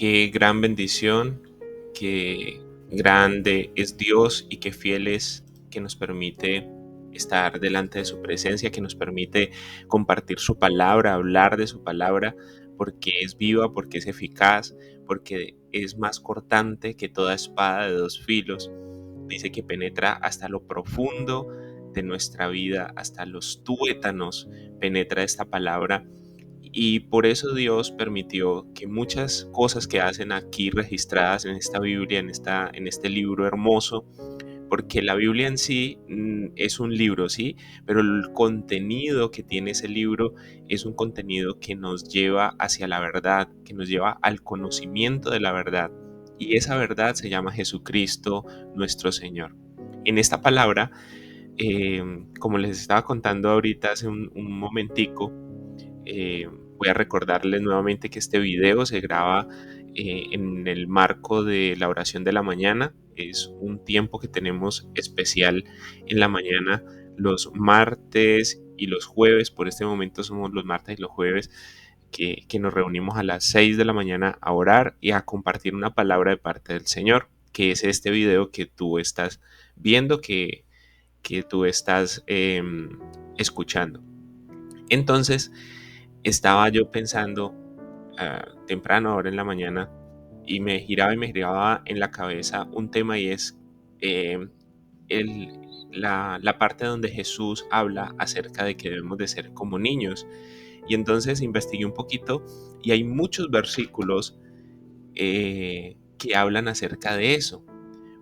Qué gran bendición, qué grande es Dios y qué fiel es que nos permite estar delante de su presencia, que nos permite compartir su palabra, hablar de su palabra, porque es viva, porque es eficaz, porque es más cortante que toda espada de dos filos. Dice que penetra hasta lo profundo de nuestra vida, hasta los tuétanos penetra esta palabra, y por eso Dios permitió que muchas cosas que hacen aquí registradas en esta Biblia, en este libro hermoso, porque la Biblia en sí es un libro, ¿sí? Pero el contenido que tiene ese libro es un contenido que nos lleva hacia la verdad, que nos lleva al conocimiento de la verdad. Y esa verdad se llama Jesucristo, nuestro Señor. En esta palabra, como les estaba contando ahorita hace un momentico, voy a recordarles nuevamente que este video se graba en el marco de la oración de la mañana. Es un tiempo que tenemos especial en la mañana los martes y los jueves. Por este momento somos los martes y los jueves que nos reunimos a las 6 de la mañana a orar y a compartir una palabra de parte del Señor, que es este video que tú estás viendo, que tú estás escuchando. Entonces, estaba yo pensando temprano, ahora en la mañana, y me giraba en la cabeza un tema, y es eh, la parte donde Jesús habla acerca de que debemos de ser como niños. Y entonces investigué un poquito y hay muchos versículos que hablan acerca de eso.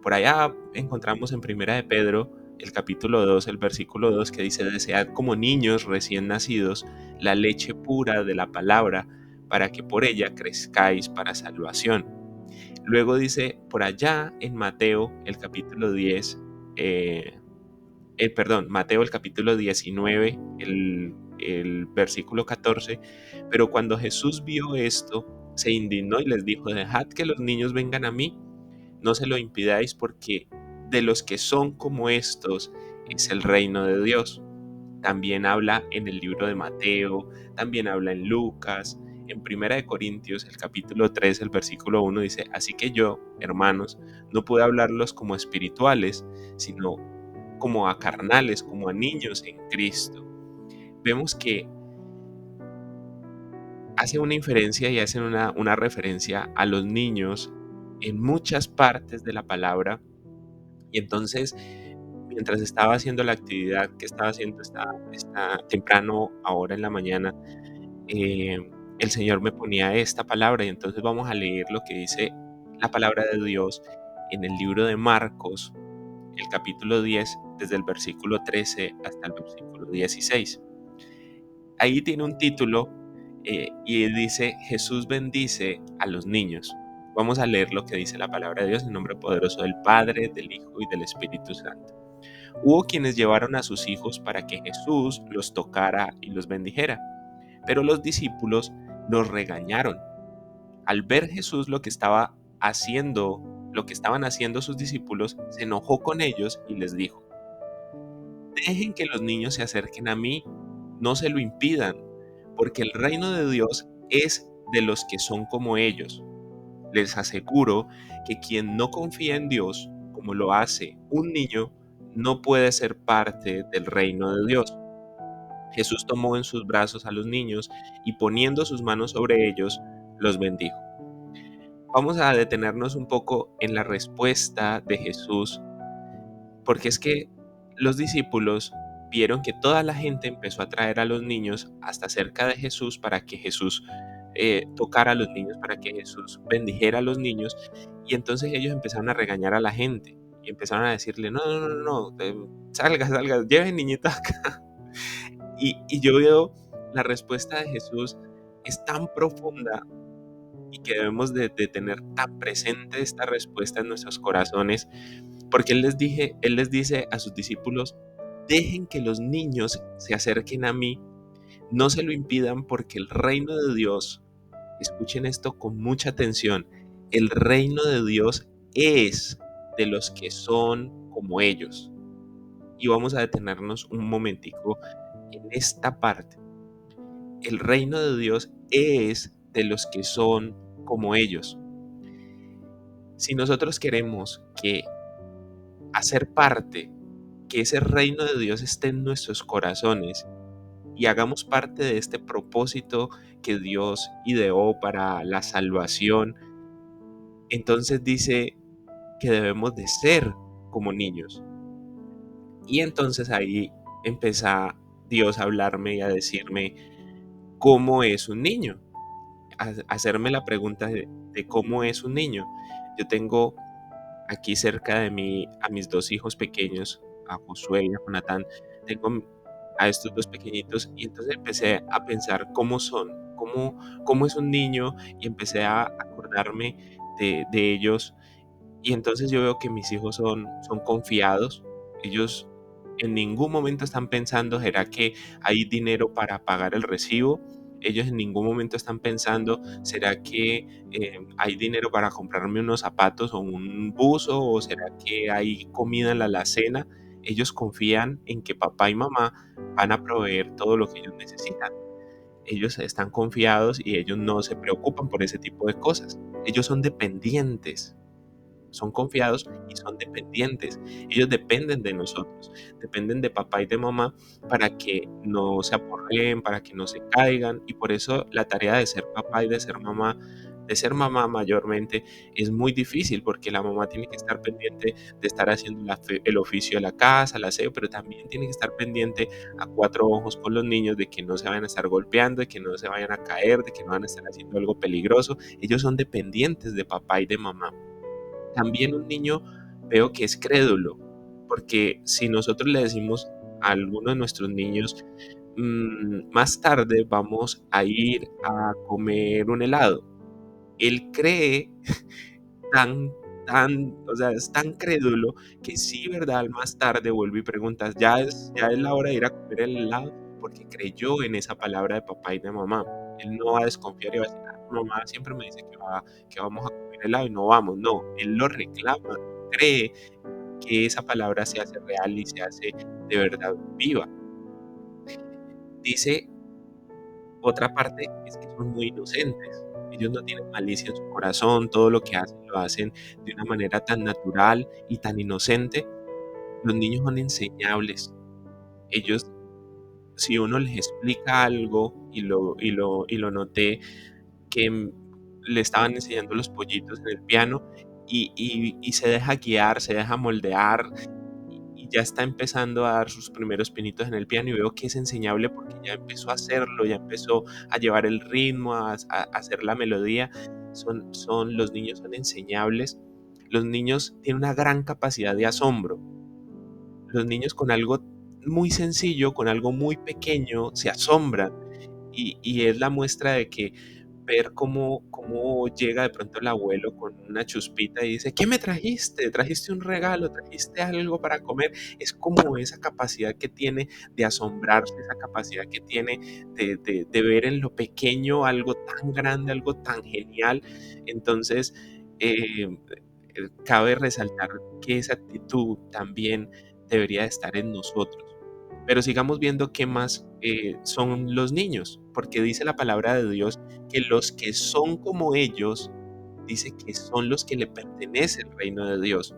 Por allá encontramos en Primera de Pedro, el capítulo 2, el versículo 2, que dice: desead como niños recién nacidos la leche pura de la palabra, para que por ella crezcáis para salvación. Luego dice por allá en Mateo, el capítulo 10, Mateo el capítulo 19, el versículo 14: pero cuando Jesús vio esto, se indignó y les dijo: dejad que los niños vengan a mí, no se lo impidáis, porque de los que son como estos es el reino de Dios. También habla en el libro de Mateo, también habla en Lucas, en Primera de Corintios, el capítulo 3, el versículo 1 dice: así que yo, hermanos, no pude hablarlos como espirituales, sino como a carnales, como a niños en Cristo. Vemos que hace una inferencia y hacen una referencia a los niños en muchas partes de la palabra. Y entonces, mientras estaba haciendo la actividad que estaba haciendo esta temprano, ahora en la mañana, eh, el Señor me ponía esta palabra, y entonces vamos a leer lo que dice la palabra de Dios en el libro de Marcos, el capítulo 10, desde el versículo 13 hasta el versículo 16. Ahí tiene un título y dice: Jesús bendice a los niños. Vamos a leer lo que dice la palabra de Dios en nombre poderoso del Padre, del Hijo y del Espíritu Santo. Hubo quienes llevaron a sus hijos para que Jesús los tocara y los bendijera, pero los discípulos los regañaron. Al ver Jesús lo que estaban haciendo sus discípulos, se enojó con ellos y les dijo: dejen que los niños se acerquen a mí, no se lo impidan, porque el reino de Dios es de los que son como ellos. Les aseguro que quien no confía en Dios, como lo hace un niño, no puede ser parte del reino de Dios. Jesús tomó en sus brazos a los niños y, poniendo sus manos sobre ellos, los bendijo. Vamos a detenernos un poco en la respuesta de Jesús, porque es que los discípulos vieron que toda la gente empezó a traer a los niños hasta cerca de Jesús para que Jesús tocara a los niños, para que Jesús bendijera a los niños, y entonces ellos empezaron a regañar a la gente y empezaron a decirle: no, no, no, no, salga, salga, lleven niñitos acá. Y yo veo la respuesta de Jesús es tan profunda, y que debemos de tener tan presente esta respuesta en nuestros corazones, porque Él les dice a sus discípulos: dejen que los niños se acerquen a mí, no se lo impidan, porque el reino de Dios, escuchen esto con mucha atención, el reino de Dios es de los que son como ellos. Y vamos a detenernos un momentico en esta parte. El reino de Dios es de los que son como ellos. Si nosotros queremos que hacer parte, que ese reino de Dios esté en nuestros corazones y hagamos parte de este propósito que Dios ideó para la salvación, entonces dice que debemos de ser como niños. Y entonces ahí empieza Dios a hablarme y a decirme cómo es un niño, a hacerme la pregunta de cómo es un niño. Yo tengo aquí cerca de mí a mis dos hijos pequeños, a Josué y a Jonatán. Tengo a estos dos pequeñitos y entonces empecé a pensar cómo son, cómo es un niño y empecé a acordarme de ellos. Y entonces yo veo que mis hijos son confiados. Ellos en ningún momento están pensando, ¿será que hay dinero para pagar el recibo? Ellos en ningún momento están pensando, ¿será que hay dinero para comprarme unos zapatos o un buzo? ¿O será que hay comida en la alacena? Ellos confían en que papá y mamá van a proveer todo lo que ellos necesitan. Ellos están confiados y ellos no se preocupan por ese tipo de cosas. Ellos son dependientes, son confiados y son dependientes. Ellos dependen de nosotros, dependen de papá y de mamá para que no se aporreen, para que no se caigan. Y por eso la tarea de ser papá y de ser mamá mayormente, es muy difícil porque la mamá tiene que estar pendiente de estar haciendo el oficio de la casa, el aseo, pero también tiene que estar pendiente a cuatro ojos con los niños de que no se vayan a estar golpeando, de que no se vayan a caer, de que no van a estar haciendo algo peligroso. Ellos son dependientes de papá y de mamá. También un niño veo que es crédulo, porque si nosotros le decimos a alguno de nuestros niños, más tarde vamos a ir a comer un helado, él cree tan, o sea, es tan crédulo que sí, ¿verdad? Más tarde vuelve y pregunta, ya es la hora de ir a comer el helado, porque creyó en esa palabra de papá y de mamá. Él no va a desconfiar y va a decir, "Ah, mamá siempre me dice que vamos a comer helado y no vamos". No, él lo reclama, cree que esa palabra se hace real y se hace de verdad viva. Dice otra parte es que son muy inocentes. Ellos no tienen malicia en su corazón, todo lo que hacen lo hacen de una manera tan natural y tan inocente. Los niños son enseñables. Ellos, si uno les explica algo y lo noté, que le estaban enseñando los pollitos en el piano y se deja guiar, se deja moldear y ya está empezando a dar sus primeros pinitos en el piano y veo que es enseñable porque ya empezó a hacerlo, ya empezó a llevar el ritmo, a hacer la melodía. Los niños son enseñables. Los niños tienen una gran capacidad de asombro. Los niños con algo muy sencillo, con algo muy pequeño, se asombran y es la muestra de que ver cómo llega de pronto el abuelo con una chuspita y dice, ¿qué me trajiste? ¿Trajiste un regalo? ¿Trajiste algo para comer? Es como esa capacidad que tiene de asombrarse, esa capacidad que tiene de ver en lo pequeño algo tan grande, algo tan genial. Entonces, cabe resaltar que esa actitud también debería de estar en nosotros. Pero sigamos viendo qué más son los niños, porque dice la palabra de Dios que los que son como ellos, dice que son los que le pertenece el reino de Dios.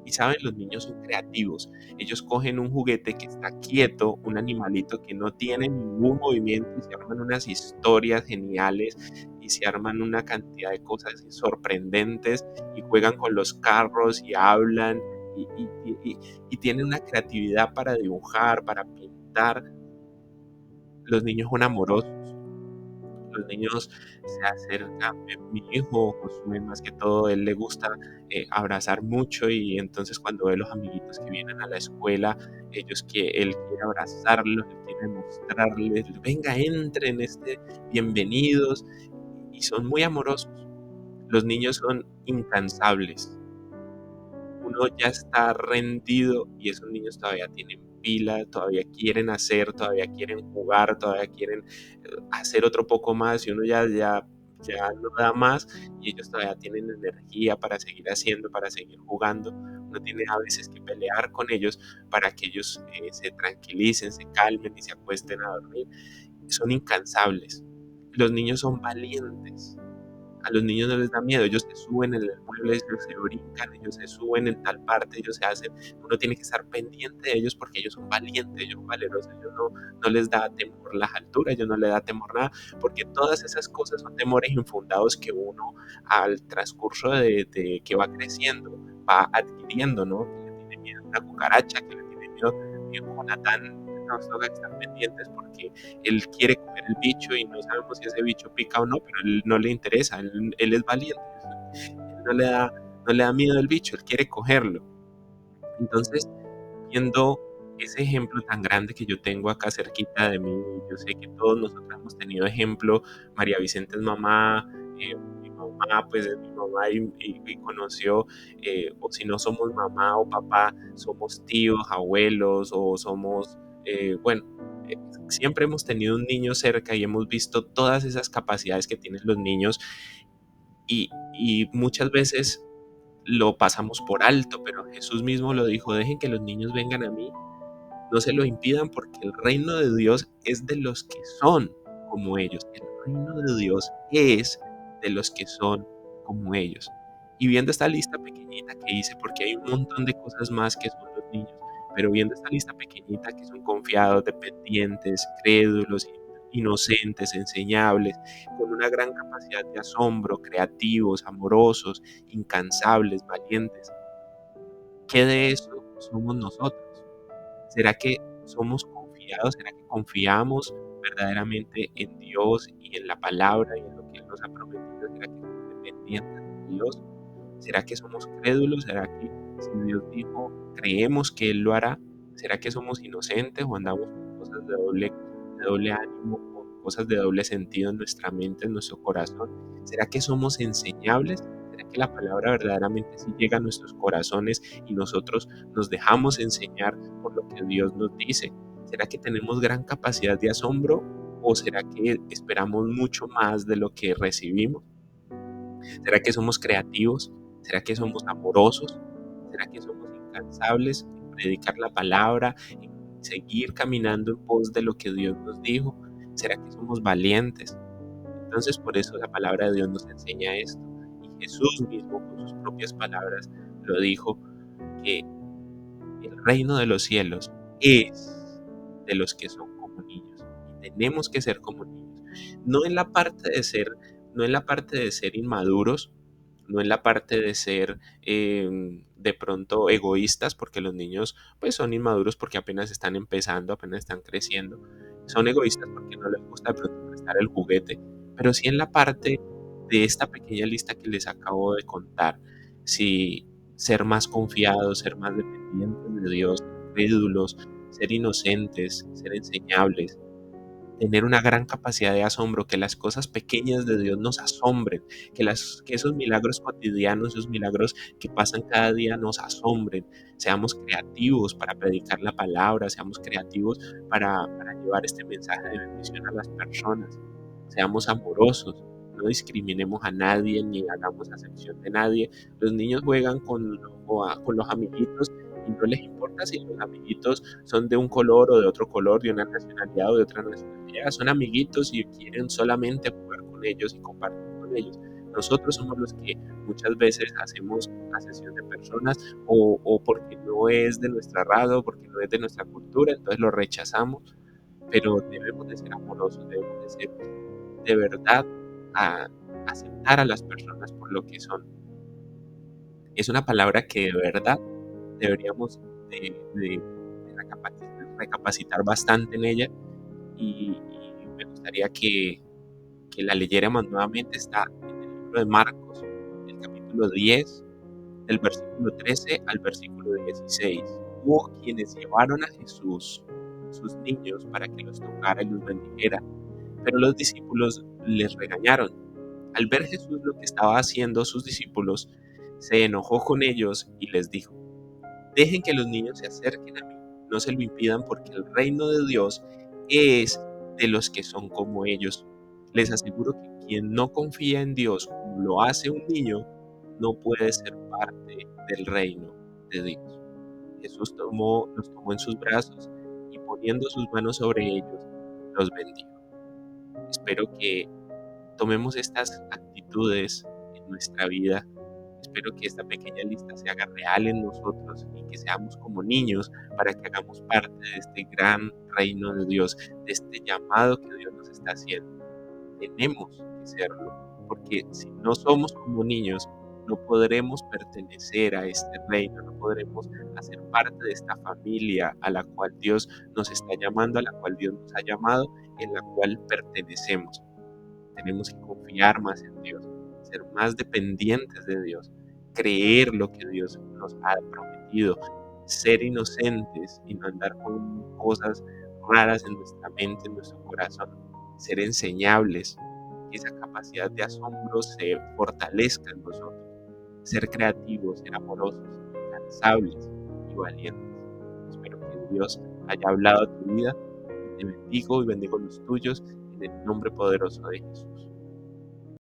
Y saben, los niños son creativos. Ellos cogen un juguete que está quieto, un animalito que no tiene ningún movimiento y se arman unas historias geniales y se arman una cantidad de cosas sorprendentes y juegan con los carros y hablan y, y- y- y- y tienen una creatividad para dibujar, para pintar. Los niños son amorosos, los niños se acercan. Mi hijo Josué, más que todo, él le gusta abrazar mucho y entonces cuando ve los amiguitos que vienen a la escuela, él quiere abrazarlos, él quiere mostrarles, venga, entren, bienvenidos, y son muy amorosos. Los niños son incansables. Uno ya está rendido y esos niños todavía tienen pila, todavía quieren hacer, todavía quieren jugar, todavía quieren hacer otro poco más y uno ya no da más y ellos todavía tienen energía para seguir haciendo, para seguir jugando. Uno tiene a veces que pelear con ellos para que ellos se tranquilicen, se calmen y se acuesten a dormir. Son incansables. Los niños son valientes. A los niños no les da miedo, ellos se suben en el mueble, ellos se brincan, ellos se suben en tal parte, ellos se hacen, uno tiene que estar pendiente de ellos porque ellos son valientes, ellos son valerosos, ellos no les da temor las alturas, ellos no les da temor nada, porque todas esas cosas son temores infundados que uno al transcurso de que va creciendo, va adquiriendo, ¿no? Que le tiene miedo a una cucaracha, que le tiene miedo a Jonathan, nos toca estar pendientes porque él quiere coger el bicho y no sabemos si ese bicho pica o no, pero él no le interesa, él es valiente, él no le da miedo el bicho, él quiere cogerlo. Entonces, viendo ese ejemplo tan grande que yo tengo acá cerquita de mí, yo sé que todos nosotros hemos tenido ejemplo, María Vicente es mamá, mi mamá pues es mi mamá y conoció, o si no somos mamá o papá, somos tíos, abuelos o somos, bueno, eh, siempre hemos tenido un niño cerca y hemos visto todas esas capacidades que tienen los niños y muchas veces lo pasamos por alto, pero Jesús mismo lo dijo, dejen que los niños vengan a mí, no se lo impidan porque el reino de Dios es de los que son como ellos. El reino de Dios es de los que son como ellos. Y viendo esta lista pequeñita que hice, porque hay un montón de cosas más que son los niños, pero viendo esta lista pequeñita que son confiados, dependientes, crédulos, inocentes, enseñables, con una gran capacidad de asombro, creativos, amorosos, incansables, valientes, ¿qué de eso somos nosotros? ¿Será que somos confiados? ¿Será que confiamos verdaderamente en Dios y en la palabra y en lo que Él nos ha prometido? ¿Será que somos dependientes de Dios? ¿Será que somos crédulos? ¿Será que si Dios dijo, creemos que Él lo hará? ¿Será que somos inocentes o andamos con cosas de doble ánimo, con cosas de doble sentido en nuestra mente, en nuestro corazón? ¿Será que somos enseñables? ¿Será que la palabra verdaderamente sí llega a nuestros corazones y nosotros nos dejamos enseñar por lo que Dios nos dice? ¿Será que tenemos gran capacidad de asombro o será que esperamos mucho más de lo que recibimos? ¿Será que somos creativos? ¿Será que somos amorosos? ¿Será que somos incansables en predicar la palabra, en seguir caminando en pos de lo que Dios nos dijo? ¿Será que somos valientes? Entonces por eso la palabra de Dios nos enseña esto. Y Jesús mismo con sus propias palabras lo dijo, que el reino de los cielos es de los que son como niños. Y tenemos que ser como niños. No en la parte de ser, no en la parte de ser inmaduros, no en la parte de ser de pronto egoístas, porque los niños pues son inmaduros porque apenas están empezando, apenas están creciendo. Son egoístas porque no les gusta de pronto prestar el juguete, pero sí en la parte de esta pequeña lista que les acabo de contar. Si ser más confiados, ser más dependientes de Dios, crédulos, ser inocentes, ser enseñables, tener una gran capacidad de asombro, que las cosas pequeñas de Dios nos asombren, que esos milagros cotidianos, esos milagros que pasan cada día nos asombren, seamos creativos para predicar la palabra, seamos creativos para llevar este mensaje de bendición a las personas, seamos amorosos, no discriminemos a nadie ni hagamos acepción de nadie. Los niños juegan con los amiguitos y no les importa si los amiguitos son de un color o de otro color, de una nacionalidad o de otra nacionalidad, son amiguitos y quieren solamente jugar con ellos y compartir con ellos. Nosotros somos los que muchas veces hacemos asesión de personas o porque no es de nuestra raza o porque no es de nuestra cultura, entonces lo rechazamos, pero debemos de ser amorosos, debemos de ser de verdad a aceptar a las personas por lo que son. Es una palabra que de verdad deberíamos de recapacitar bastante en ella y me gustaría que la leyéramos nuevamente. Está en el libro de Marcos, el capítulo 10, del versículo 13 al versículo 16. Hubo quienes llevaron a Jesús, sus niños, para que los tocara y los bendijera, pero los discípulos les regañaron. Al ver Jesús lo que estaba haciendo sus discípulos, se enojó con ellos y les dijo, dejen que los niños se acerquen a mí, no se lo impidan porque el reino de Dios es de los que son como ellos. Les aseguro que quien no confía en Dios como lo hace un niño, no puede ser parte del reino de Dios. Jesús los tomó en sus brazos y poniendo sus manos sobre ellos, los bendijo. Espero que tomemos estas actitudes en nuestra vida. Espero que esta pequeña lista se haga real en nosotros y que seamos como niños para que hagamos parte de este gran reino de Dios, de este llamado que Dios nos está haciendo. Tenemos que serlo, porque si no somos como niños, no podremos pertenecer a este reino, no podremos hacer parte de esta familia a la cual Dios nos está llamando, a la cual Dios nos ha llamado, en la cual pertenecemos. Tenemos que confiar más en Dios, ser más dependientes de Dios, creer lo que Dios nos ha prometido, ser inocentes y no andar con cosas raras en nuestra mente, en nuestro corazón, ser enseñables, que esa capacidad de asombro se fortalezca en nosotros, ser creativos, ser amorosos, incansables y valientes. Espero que Dios haya hablado a tu vida. Te bendigo y bendigo los tuyos en el nombre poderoso de Jesús.